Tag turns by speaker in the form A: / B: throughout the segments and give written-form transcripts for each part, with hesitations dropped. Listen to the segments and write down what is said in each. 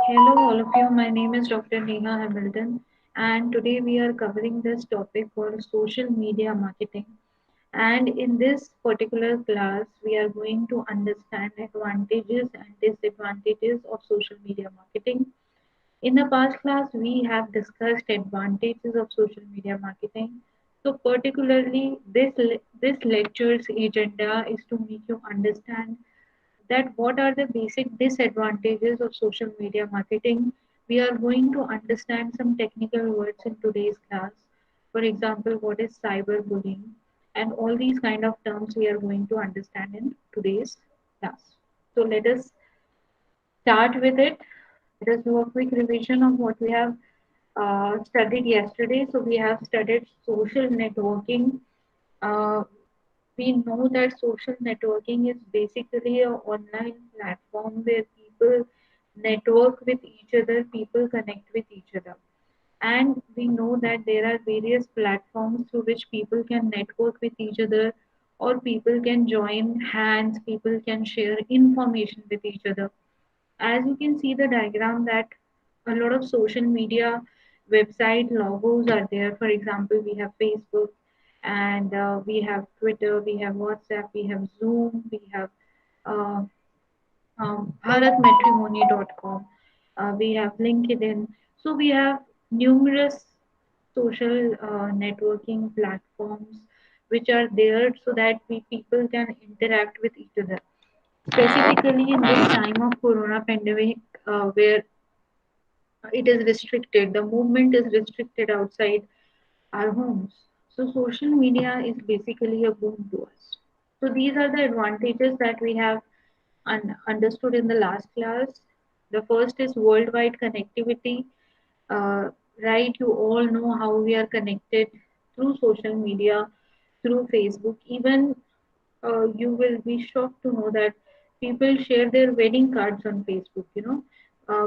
A: Hello, all of you. My name is Dr. Neha Hamilton, and today we are covering this topic called social media marketing. And in this particular class, we are going to understand advantages and disadvantages of social media marketing. In the past class, we have discussed advantages of social media marketing. So, particularly, this lecture's agenda is to make you understand that what are the basic disadvantages of social media marketing. We are going to understand some technical words in today's class. For example, what is cyberbullying, and all these kind of terms we are going to understand in today's class. So let us start with it. Let us do a quick revision of what we have studied yesterday. So we have studied social networking. Uh, we know that social networking is basically an online platform where people network with each other, people connect with each other. And we know that there are various platforms through which people can network with each other, or people can join hands, people can share information with each other. As you can see the diagram that a lot of social media website logos are there. For example, we have Facebook, and we have Twitter, we have WhatsApp, we have Zoom, we have uh, bharatmatrimony.com, we have LinkedIn. So we have numerous social networking platforms which are there so that we people can interact with each other. Specifically in this time of corona pandemic, where it is restricted, the movement is restricted outside our homes. So social media is basically a boon to us. So these are the advantages that we have understood in the last class. The first is worldwide connectivity. Uh, right, you all know how we are connected through social media, through Facebook. Even you will be shocked to know that people share their wedding cards on Facebook.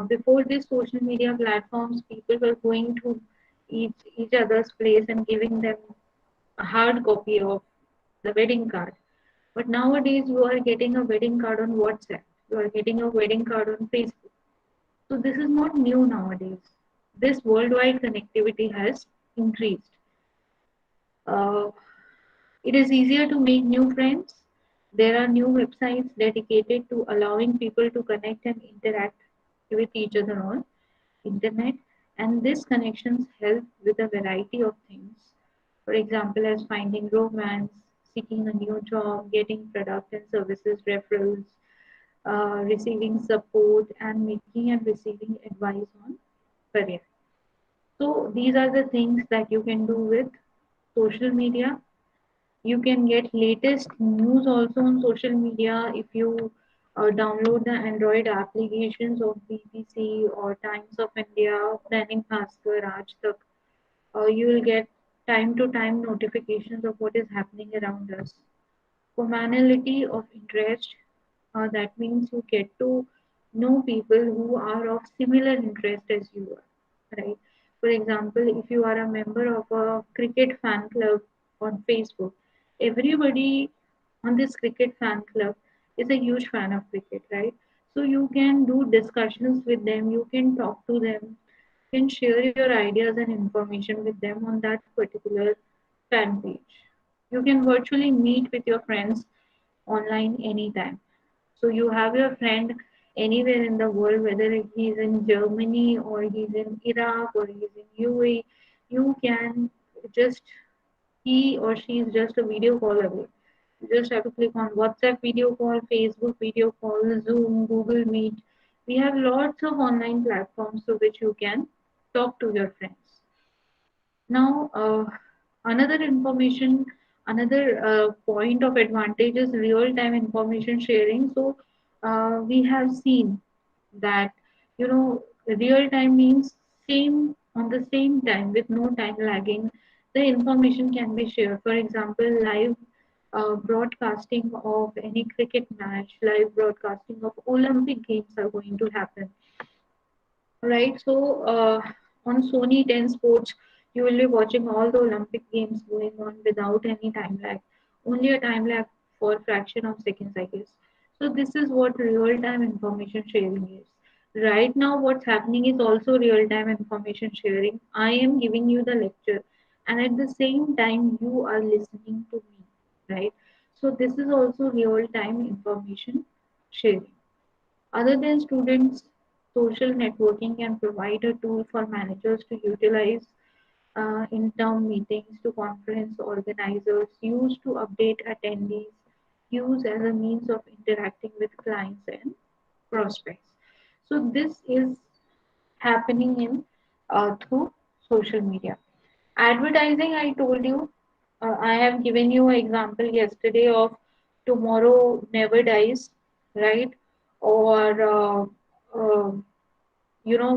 A: Before these social media platforms, people were going to each other's place and giving them a hard copy of the wedding card. But nowadays, you are getting a wedding card on WhatsApp. You are getting a wedding card on Facebook. So this is not new nowadays. This worldwide connectivity has increased. Uh, it is easier to make new friends. There are new websites dedicated to allowing people to connect and interact with each other on internet, and these connections help with a variety of things. For example, as finding romance, seeking a new job, getting product and services referrals, receiving support, and making and receiving advice on career. So these are the things that you can do with social media. You can get latest news also on social media if you download the Android applications of BBC or Times of India, Dainik Bhaskar, Aaj Tak. You will get time to time notifications of what is happening around us. Commonality of interest, that means you get to know people who are of similar interest as you are, right? For example, if you are a member of a cricket fan club on Facebook, everybody on this cricket fan club is a huge fan of cricket, right? So you can do discussions with them, you can talk to them, you can share your ideas and information with them on that particular fan page. You can virtually meet with your friends online anytime. So you have your friend anywhere in the world, whether he's in Germany or he's in Iraq or he's in UAE, you can just, he or she is just a video call away. You just have to click on WhatsApp video call, Facebook video call, Zoom, Google Meet. We have lots of online platforms through which you can talk to your friends. Now, another information, another point of advantage is real-time information sharing. So, we have seen that, real-time means same on the same time with no time lagging. The information can be shared. For example, live broadcasting of any cricket match, live broadcasting of Olympic games are going to happen, right? So on Sony 10 Sports, you will be watching all the Olympic games going on without any time lag. Only a time lag for fraction of seconds, I guess. So this is what real-time information sharing is. Right now what's happening is also real time information sharing. I am giving you the lecture, and at the same time you are listening to me, right? So this is also real time information sharing. Other than students, social networking can provide a tool for managers to utilize in term meetings, to conference organizers, use to update attendees, use as a means of interacting with clients and prospects. So this is happening in through social media. Advertising, I told you, I have given you an example yesterday of tomorrow never dies, right? Or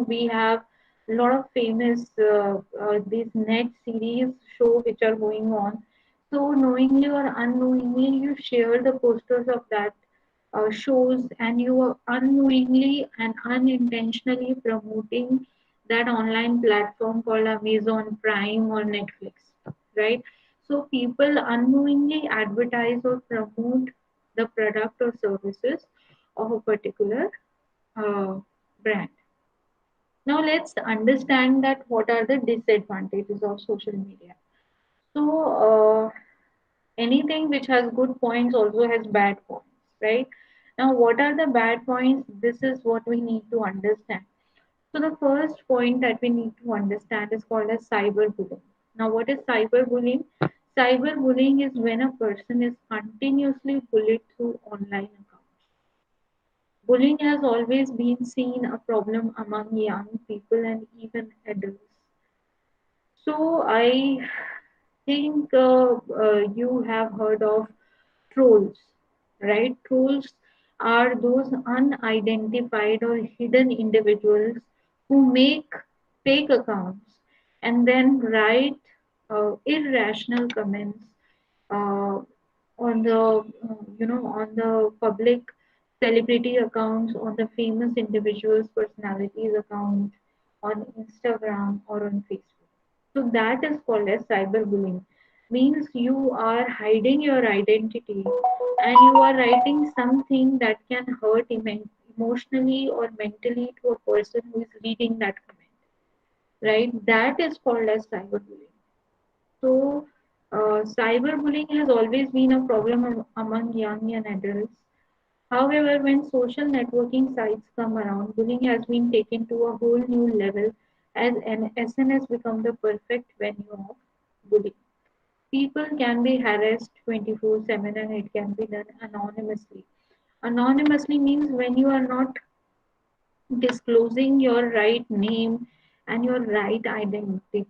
A: we have a lot of famous these net series show which are going on. So knowingly or unknowingly you share the posters of that shows, and you are unknowingly and unintentionally promoting that online platform called Amazon Prime or Netflix, right? So people unknowingly advertise or promote the product or services of a particular uh, brand. Now let's understand that what are the disadvantages of social media. So anything which has good points also has bad points, right? Now what are the bad points? This is what we need to understand. So the first point that we need to understand is called as cyberbullying. Now what is cyberbullying? Cyberbullying is when a person is continuously bullied through online accounts. Bullying has always been seen a problem among young people and even adults. So I think you have heard of trolls, right? Trolls are those unidentified or hidden individuals who make fake accounts and then write irrational comments uh, on the on the public celebrity accounts, on the famous individuals personalities account, on Instagram or on Facebook. So that is called as cyberbullying. Means you are hiding your identity and you are writing something that can hurt emotionally or mentally to a person who is reading that comment. Right? That is called as cyberbullying. So, cyberbullying has always been a problem among young and adults. However, when social networking sites come around, bullying has been taken to a whole new level as an SNS become the perfect venue of bullying. People can be harassed 24/7 and it can be done anonymously. Anonymously means when you are not disclosing your right name and your right identity,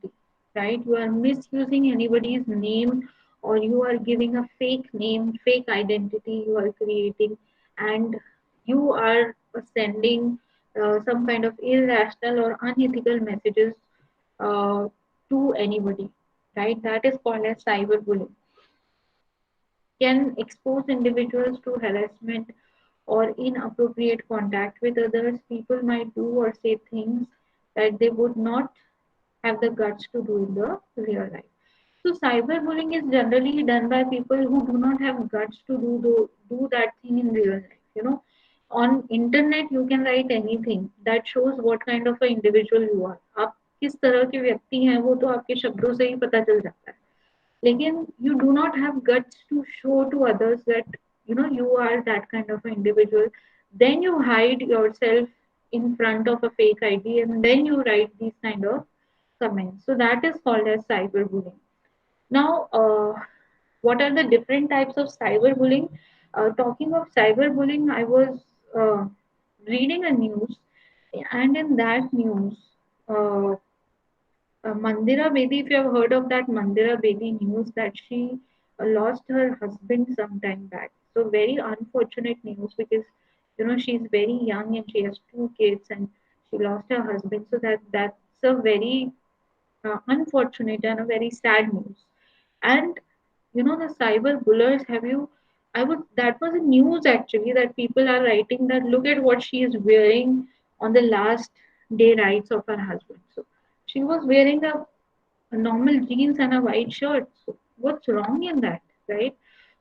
A: right? You are misusing anybody's name, or you are giving a fake name, fake identity you are creating, and you are sending some kind of irrational or unethical messages uh, to anybody, right? That is called as cyberbullying. Can expose individuals to harassment or inappropriate contact with others. People might do or say things that they would not have the guts to do in the real life. So cyberbullying is generally done by people who do not have guts to do that thing in real life. On internet you can write anything that shows what kind of an individual you are. आप किस तरह के व्यक्ति हैं वो तो आपके शब्दों से ही पता चल जाता है. Again, you do not have guts to show to others that you are that kind of an individual. Then you hide yourself in front of a fake ID and then you write these kind of comments. So that is called as cyberbullying. Now, what are the different types of cyberbullying? Talking of cyberbullying, I was uh, reading a news, and in that news, uh, Mandira Bedi, if you have heard of that Mandira Bedi news that she lost her husband some time back. So very unfortunate news because she's very young and she has two kids and she lost her husband. So that's a very unfortunate and a very sad news. And the cyber bullers, have you? I would that was a news actually that people are writing that look at what she is wearing on the last day rights of her husband. So she was wearing a normal jeans and a white shirt. So what's wrong in that, right?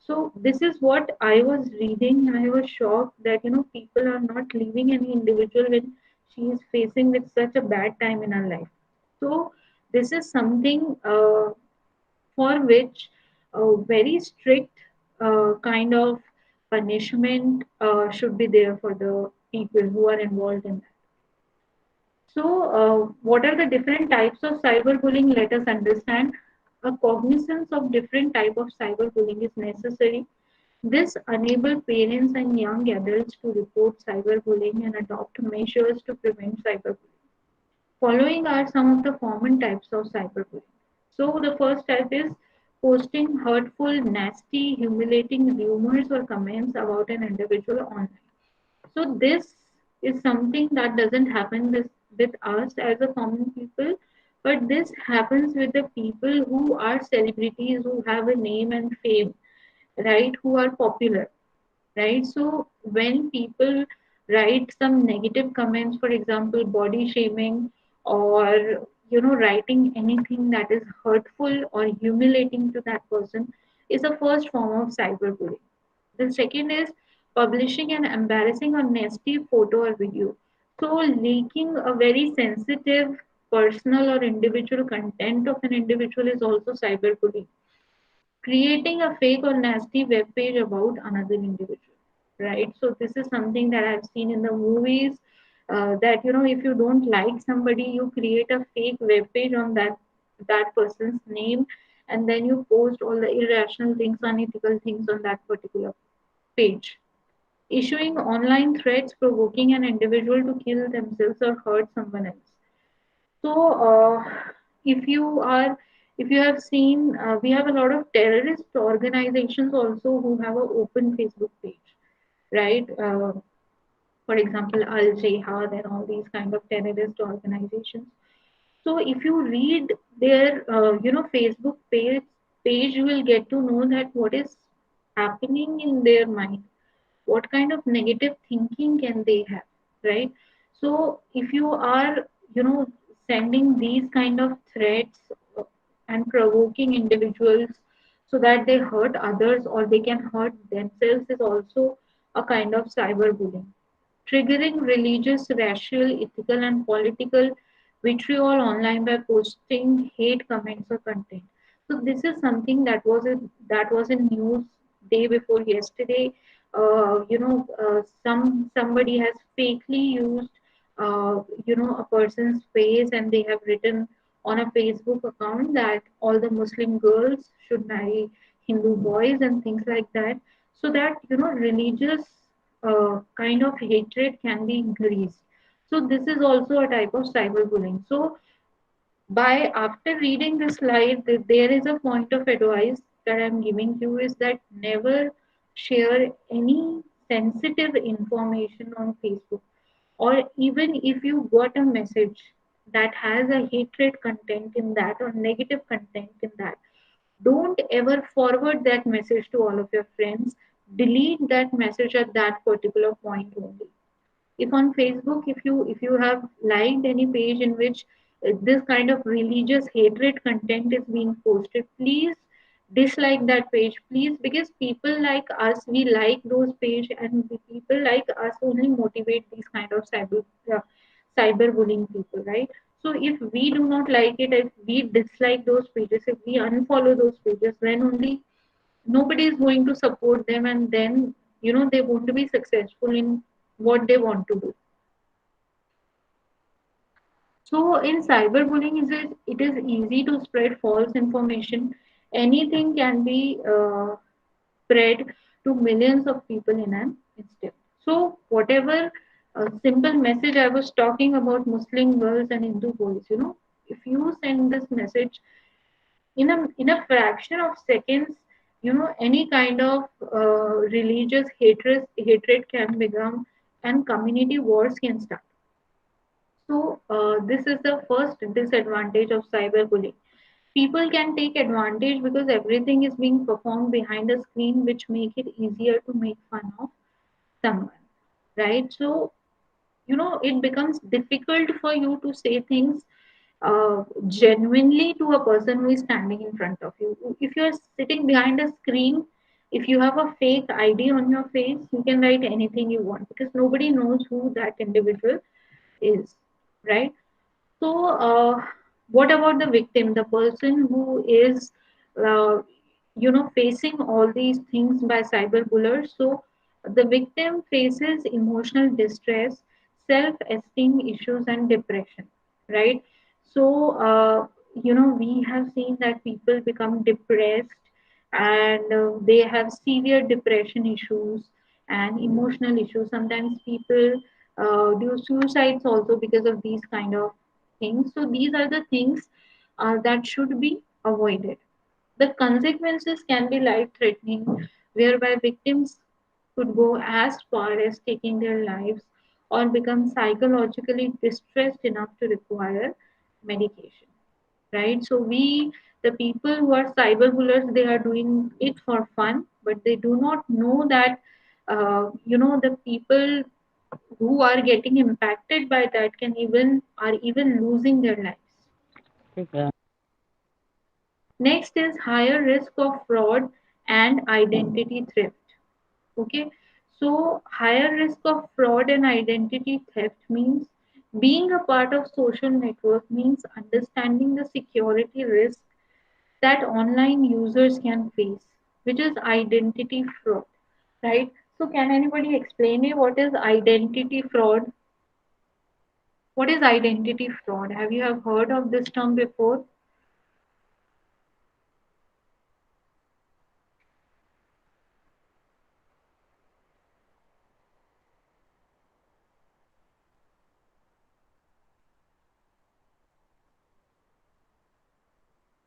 A: So this is what I was reading and I was shocked that people are not leaving any individual when she is facing with such a bad time in her life. So this is something for which a very strict kind of punishment should be there for the people who are involved in that. So, what are the different types of cyberbullying? Let us understand. A cognizance of different type of cyberbullying is necessary. This enables parents and young adults to report cyberbullying and adopt measures to prevent cyberbullying. Following are some of the common types of cyberbullying. So, the first type is posting hurtful, nasty, humiliating rumors or comments about an individual online. So this is something that doesn't happen with us as a common people, but this happens with the people who are celebrities, who have a name and fame, right? Who are popular, right? So when people write some negative comments, for example, body shaming, or writing anything that is hurtful or humiliating to that person, is a first form of cyberbullying. The second is publishing an embarrassing or nasty photo or video. So, leaking a very sensitive, personal, or individual content of an individual is also cyberbullying. Creating a fake or nasty web page about another individual, right? So, this is something that I've seen in the movies. That if you don't like somebody, you create a fake web page on that person's name, and then you post all the irrational things, unethical things on that particular page. Issuing online threats provoking an individual to kill themselves or hurt someone else. So, if you are, if you have seen, we have a lot of terrorist organizations also who have an open Facebook page, right? For example, Al Jihad and all these kind of terrorist organizations. So, if you read their, Facebook page, you will get to know that what is happening in their mind, what kind of negative thinking can they have, right? So if you are sending these kind of threats and provoking individuals so that they hurt others or they can hurt themselves is also a kind of cyberbullying. Triggering religious, racial, ethical, and political vitriol online by posting hate comments or content. So this is something that was in news day before yesterday. Somebody has fakely used a person's face, and they have written on a Facebook account that all the Muslim girls should marry Hindu boys and things like that, so that religious kind of hatred can be increased. So this is also a type of cyberbullying. So by after reading this slide, there is a point of advice that I'm giving you is that never share any sensitive information on Facebook, or even if you got a message that has a hatred content in that or negative content in that, don't ever forward that message to all of your friends. Delete that message at that particular point only. If on Facebook, if you have liked any page in which this kind of religious hatred content is being posted, please dislike that page, please, because people like us, we like those page, and the people like us only motivate these kind of cyberbullying people, right? So if we do not like it, if we dislike those pages, if we unfollow those pages, then only nobody is going to support them, and then they want to be successful in what they want to do. So in cyberbullying, it is easy to spread false information. Anything can be spread to millions of people in an instant. So whatever simple message I was talking about Muslim girls and Hindu boys, if you send this message in a fraction of seconds, any kind of religious hatred can become, and community wars can start. So this is the first disadvantage of cyberbullying. People can take advantage because everything is being performed behind a screen, which make it easier to make fun of someone, right? So it becomes difficult for you to say things genuinely to a person who is standing in front of you. If you're sitting behind a screen, if you have a fake ID on your face, you can write anything you want because nobody knows who that individual is, right? So, what about the victim, the person who is, uh, facing all these things by cyberbullies? So, the victim faces emotional distress, self-esteem issues, and depression, right? So, we have seen that people become depressed, and they have severe depression issues and emotional issues. Sometimes people do suicides also because of these kind of things. So these are the things that should be avoided. The consequences can be life threatening, whereby victims could go as far as taking their lives or become psychologically distressed enough to require medication, right? So the people who are cyberbullies, they are doing it for fun, but they do not know that, the people who are getting impacted by that are even losing their lives.
B: Yeah.
A: Next is higher risk of fraud and identity theft. Okay, so higher risk of fraud and identity theft means being a part of social network means understanding the security risk that online users can face, which is identity fraud, right? So, can anybody explain me what is identity fraud? What is identity fraud? Have you have heard of this term before?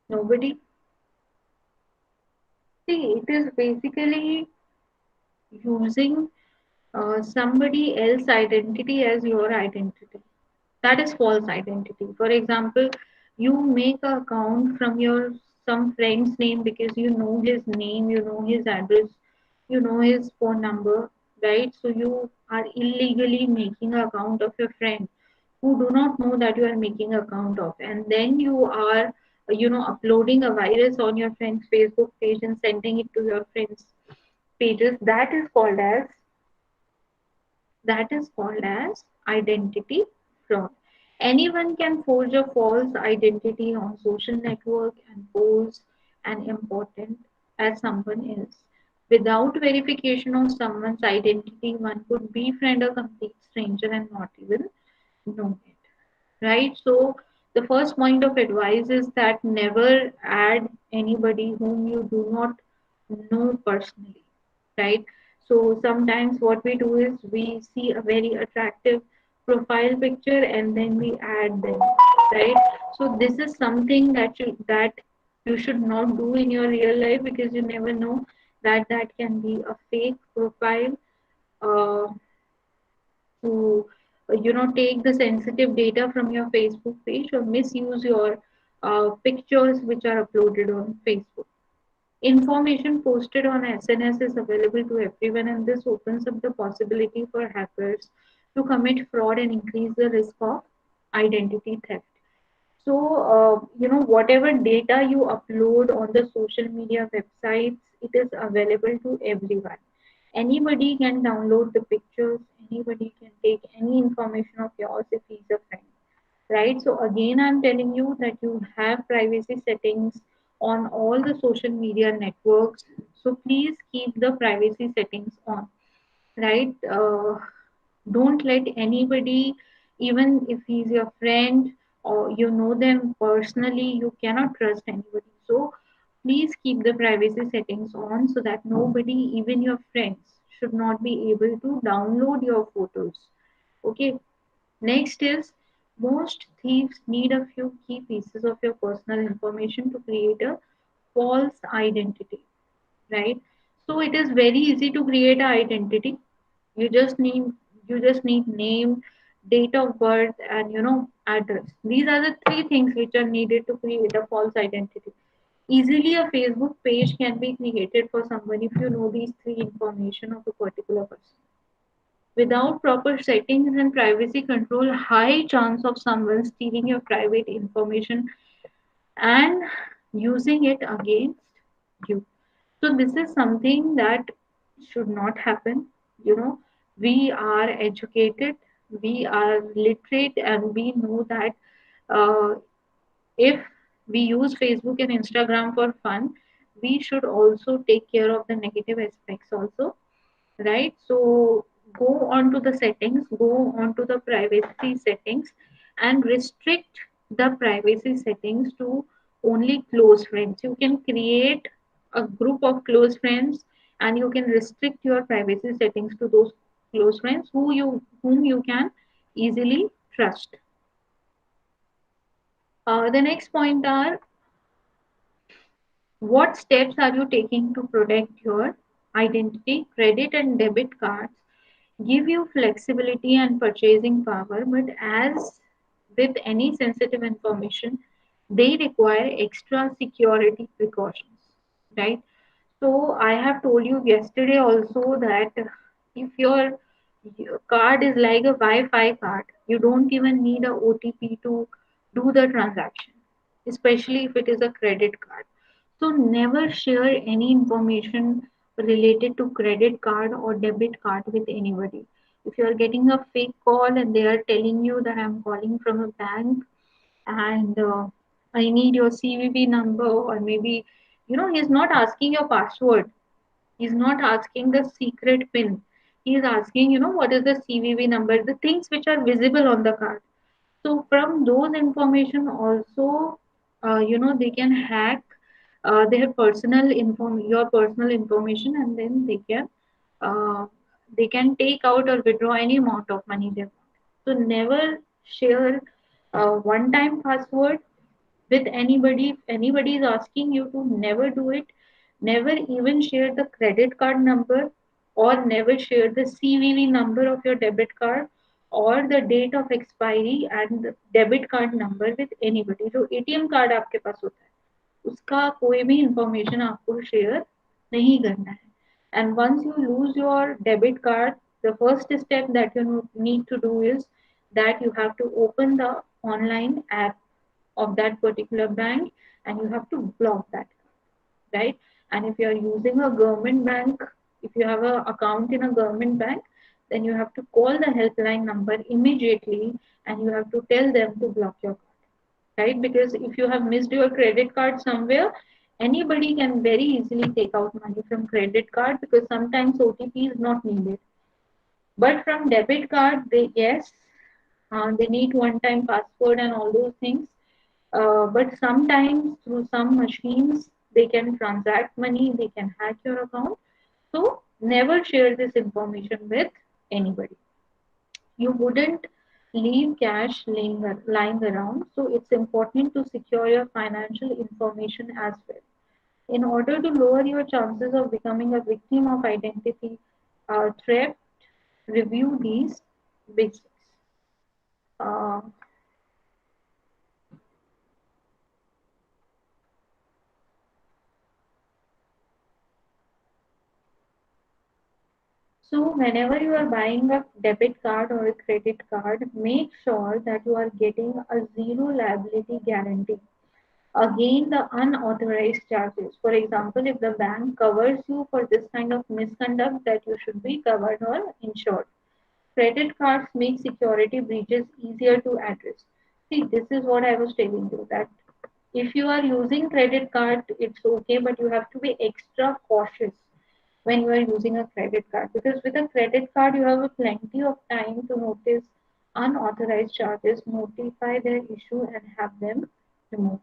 A: Nobody? See, it is basically using somebody else's identity as your identity. That is false identity. For example, you make an account from your some friend's name because you know his name, you know his address, you know his phone number, right? So you are illegally making an account of your friend who do not know that you are making account of, and then you are, uploading a virus on your friend's Facebook page and sending it to your friends' pages. That is called as identity fraud. Anyone can forge a false identity on social network and pose an important as someone else. Without verification of someone's identity, one could befriend a complete stranger and not even know it. Right? So the first point of advice is that never add anybody whom you do not know personally, right? So sometimes what we do is we see a very attractive profile picture and then we add them, right? So this is something that you should not do in your real life, because you never know that that can be a fake profile, uh, to take the sensitive data from your Facebook page or misuse your pictures which are uploaded on Facebook. Information posted on SNS is available to everyone, and this opens up the possibility for hackers to commit fraud and increase the risk of identity theft. So, whatever data you upload on the social media websites, it is available to everyone. Anybody can download the pictures, anybody can take any information of yours if he's a friend, right? So again, I'm telling you that you have privacy settings on all the social media networks. So please keep the privacy settings on, right? Don't let anybody, even if he's your friend or you know them personally, you cannot trust anybody. So please keep the privacy settings on so that nobody, even your friends, should not be able to download your photos. Okay. Next is, most thieves need a few key pieces of your personal information to create a false identity, right? So it is very easy to create an identity. You just need you just need name, date of birth, and address. These are the three things which are needed to create a false identity. Easily a Facebook page can be created for someone if you know these three information of a particular person. Without proper settings and privacy control, high chance of someone stealing your private information and using it against you. So this is something that should not happen. You know, we are educated. we are literate and we know that uh, if we use Facebook and Instagram for fun, we should also take care of the negative aspects also, right? So go on to the settings, go on to the privacy settings, and restrict the privacy settings to only close friends. You can create a group of close friends, and you can restrict your privacy settings to those close friends whom you can easily trust. The next point are, what steps are you taking to protect your identity? Credit and debit cards give you flexibility and purchasing power, but as with any sensitive information, they require extra security precautions, right? So I have told you yesterday also that if your card is like a Wi-Fi card, you don't even need a OTP to do the transaction, especially if it is a credit card. So never share any information related to credit card or debit card with anybody. If you are getting a fake call and they are telling you that I'm calling from a bank and I need your CVV number, or maybe, he's not asking your password, he's not asking the secret pin, he's asking, what is the CVV number, the things which are visible on the card. So from those information also, they can hack their your personal information, and then uh, they can take out or withdraw any amount of money they want. So never share a one-time password with anybody. If anybody is asking you to, never do it. Never even share the credit card number, or never share the CVV number of your debit card, or the date of expiry and the debit card number with anybody. जो ATM card आपके पास होता है उसका कोई भी information आपको share नहीं करना है. And once you lose your debit card, the first step that you need to do is that you have to open the online app of that particular bank, and you have to block that, right? And if you are using a government bank, if you have an account in a government bank, then you have to call the helpline number immediately, and you have to tell them to block your card, right? Because if you have missed your credit card somewhere, anybody can very easily take out money from credit card, because sometimes OTP is not needed. But from debit card, they need one time password and all those things. But sometimes through some machines, they can transact money, they can hack your account. So never share this information with anybody. You wouldn't leave cash lying around. So it's important to secure your financial information as well. In order to lower your chances of becoming a victim of identity theft, review these basics. Uh, So whenever you are buying a debit card or a credit card, make sure that you are getting a zero liability guarantee. Again, the unauthorized charges. For example, if the bank covers you for this kind of misconduct, that you should be covered or insured. Credit cards make security breaches easier to address. See, this is what I was telling you, that if you are using credit card, it's okay, but you have to be extra cautious when you are using a credit card, because with a credit card you have a plenty of time to notice unauthorized charges, notify their issue, and have them removed.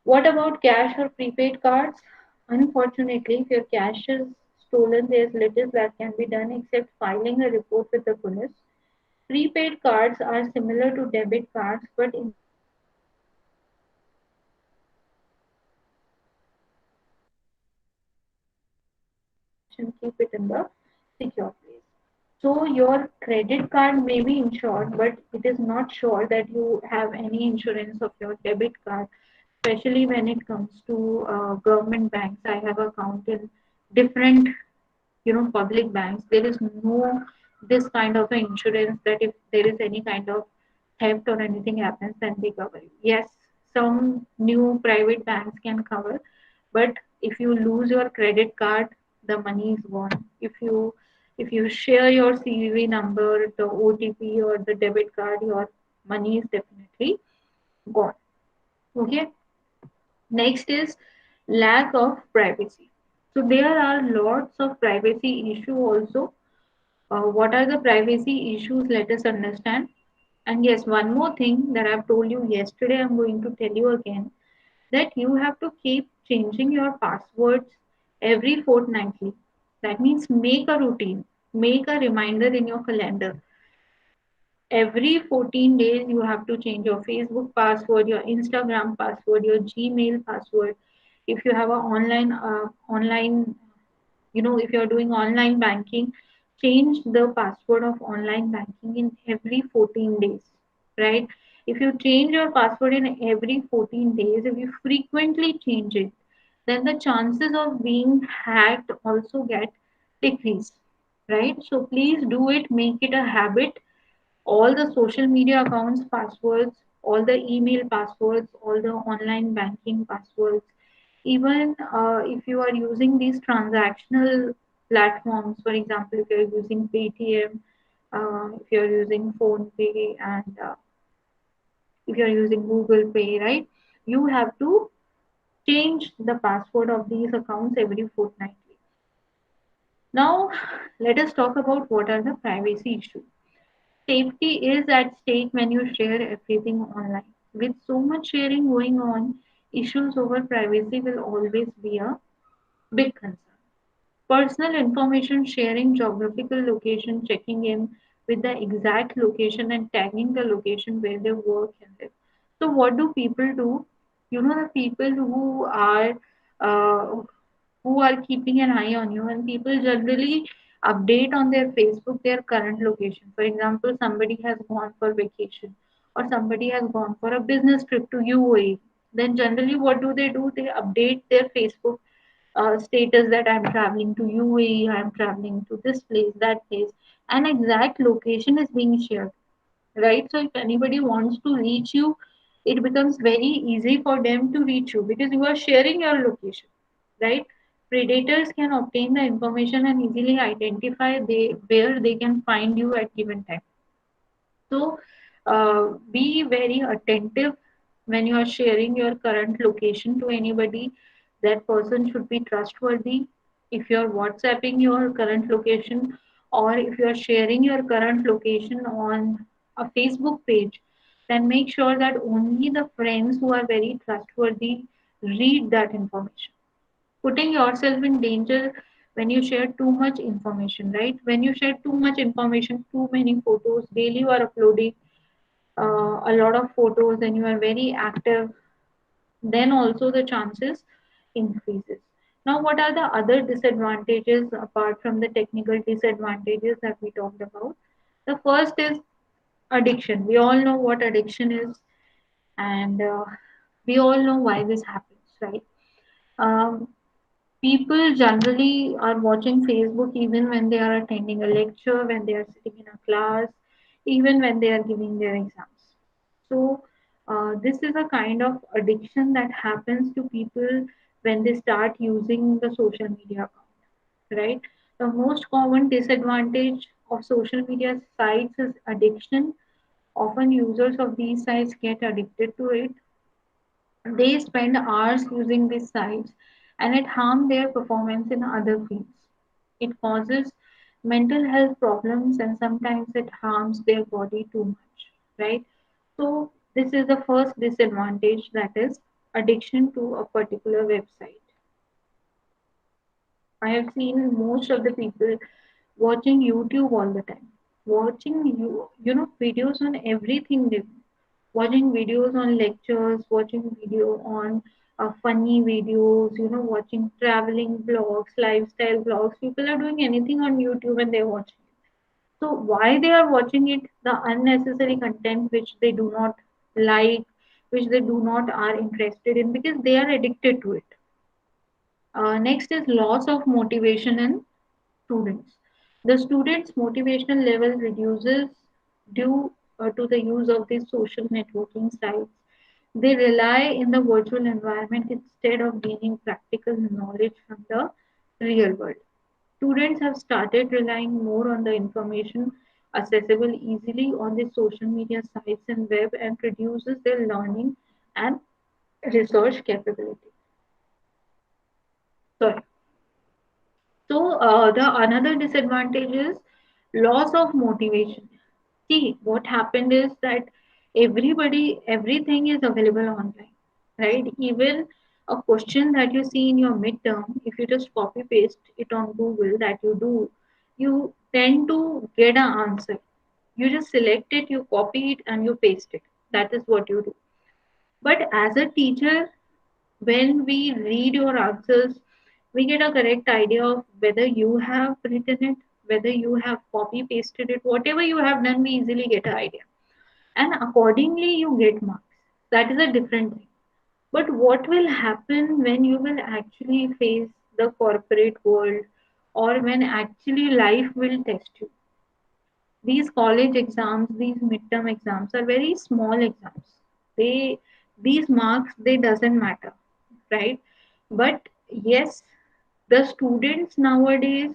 A: What about cash or prepaid cards? Unfortunately, if your cash is stolen, there's little that can be done except filing a report with the police. Prepaid cards are similar to debit cards, but instead of paying monthly, you pay monthly installments. Cash only receives cash and keep it in the secure place. So your credit card may be insured, but it is not sure that you have any insurance of your debit card, especially when it comes to government banks. I have account in different, public banks. There is no this kind of an insurance that if there is any kind of theft or anything happens, then they cover you. Yes, some new private banks can cover, but if you lose your credit card, the money is gone. If you If you share your CVV number, the OTP or the debit card, your money is definitely gone. Okay. Next is lack of privacy. So there are lots of privacy issue also. What are the privacy issues? Let us understand. And yes, one more thing that I've told you yesterday, I'm going to tell you again, that you have to keep changing your passwords every fortnightly. That means make a routine, make a reminder in your calendar. Every 14 days, you have to change your Facebook password, your Instagram password, your Gmail password. If you have a online, if you're doing online banking, change the password of online banking in every 14 days, right? If you change your password in every 14 days, if you frequently change it, then the chances of being hacked also get decreased, right? So please do it, make it a habit. All the social media accounts passwords, all the email passwords, all the online banking passwords, even if you are using these transactional platforms, for example, if you're using Paytm, if you're using PhonePe, and if you're using Google Pay, right? You have to change the password of these accounts every fortnightly. Now, let us talk about what are the privacy issues. Safety is at stake when you share everything online. With so much sharing going on, issues over privacy will always be a big concern. Personal information sharing, geographical location, checking in with the exact location and tagging the location where they work and live. So, what do people do? The people uh, who are keeping an eye on you, and people generally update on their Facebook their current location. For example, somebody has gone for vacation or somebody has gone for a business trip to UAE. Then generally, what do? They update their Facebook status that I'm traveling to UAE, I'm traveling to this place, that place. An exact location is being shared, right? So if anybody wants to reach you, it becomes very easy for them to reach you because you are sharing your location, right? Predators can obtain the information and easily identify where they can find you at given time. So be very attentive when you are sharing your current location to anybody. That person should be trustworthy. If you are WhatsApping your current location or if you are sharing your current location on a Facebook page, then make sure that only the friends who are very trustworthy read that information. Putting yourself in danger when you share too much information, right? When you share too much information, too many photos, daily you are uploading a lot of photos and you are very active, then also the chances increases. Now, what are the other disadvantages apart from the technical disadvantages that we talked about? The first is addiction. We all know what addiction is, and we all know why this happens, right? Um, People generally are watching Facebook even when they are attending a lecture, when they are sitting in a class, even when they are giving their exams. So, this is a kind of addiction that happens to people when they start using the social media account, right? The most common disadvantage of social media sites is addiction. Often, users of these sites get addicted to it. They spend hours using these sites and it harms their performance in other fields. It causes mental health problems and sometimes it harms their body too much, right? So, this is the first disadvantage, that is addiction to a particular website. I have seen most of the people watching YouTube all the time, watching videos on everything they do, watching videos on lectures, watching video on funny videos, watching traveling vlogs, lifestyle vlogs. People are doing anything on YouTube and they're watching it. So why they are watching it? The unnecessary content which they do not like, which they do not are interested in because they are addicted to it. Next is loss of motivation in students. The students' motivational level reduces due to the use of these social networking sites. They rely in the virtual environment instead of gaining practical knowledge from the real world. Students have started relying more on the information accessible easily on the social media sites and web, and reduces their learning and research capability. Sorry. So the another disadvantage is loss of motivation. See, what happened is that everything is available online, right? Even a question that you see in your midterm, if you just copy paste it on Google, that you tend to get an answer. You just select it, you copy it, and you paste it. That is what you do. But as a teacher, when we read your answers, we get a correct idea of whether you have written it, whether you have copy pasted it, whatever you have done, we easily get an idea. And accordingly, you get marks. That is a different thing. But what will happen when you will actually face the corporate world, or when actually life will test you? These college exams, these midterm exams are very small exams. They These marks, they doesn't matter, right? But yes, the students nowadays,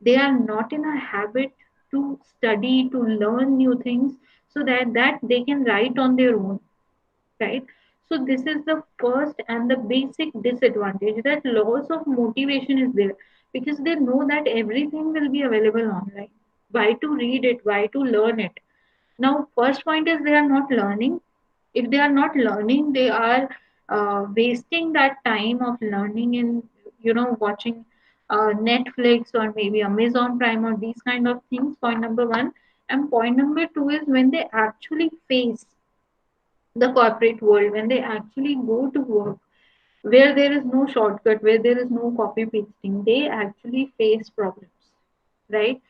A: they are not in a habit to study, to learn new things, so that they can write on their own, right? So this is the first and the basic disadvantage, that loss of motivation is there, because they know that everything will be available online. Why to read it, why to learn it? Now first point is they are not learning. If they are not learning, they are wasting that time of learning in, watching Netflix or maybe Amazon Prime or these kind of things. Point number one. And point number two is when they actually face the corporate world, when they actually go to work, where there is no shortcut, where there is no copy pasting, they actually face problems, right?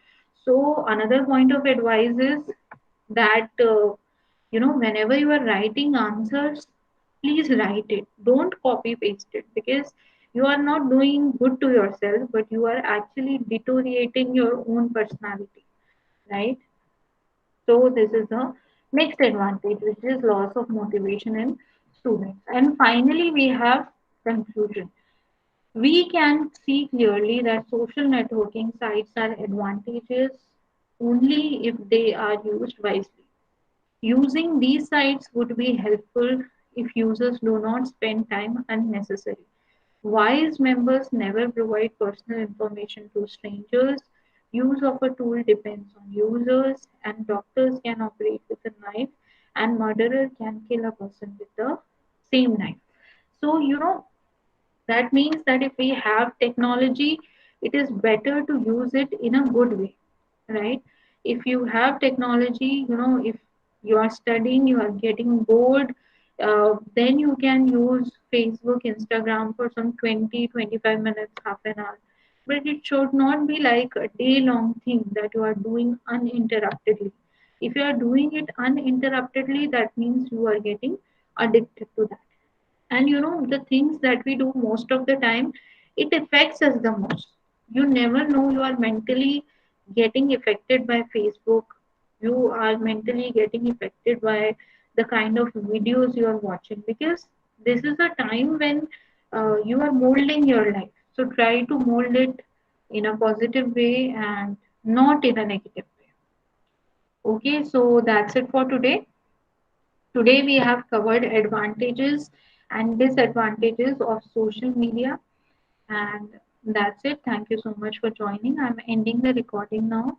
A: So another point of advice is that whenever you are writing answers, please write it. Don't copy paste it, because you are not doing good to yourself, but you are actually deteriorating your own personality, right? So this is the next advantage, which is loss of motivation in students. And finally, we have conclusion. We can see clearly that social networking sites are advantageous only if they are used wisely. Using these sites would be helpful if users do not spend time unnecessarily. Wise members never provide personal information to strangers. Use of a tool depends on users, and doctors can operate with a knife, and murderer can kill a person with the same knife. So, that means that if we have technology, it is better to use it in a good way, right? If you have technology, if you are studying, you are getting bored, then you can use Facebook, Instagram for some 20-25 minutes, half an hour. But it should not be like a day long thing that you are doing uninterruptedly. If you are doing it uninterruptedly, that means you are getting addicted to that. And the things that we do most of the time, it affects us the most. You never know, you are mentally getting affected by Facebook. You are mentally getting affected by the kind of videos you are watching, because this is a time when you are molding your life. So try to mold it in a positive way and not in a negative way. Okay, so that's it for today. Today we have covered advantages and disadvantages of social media, and that's it. Thank you so much for joining. I'm ending the recording now.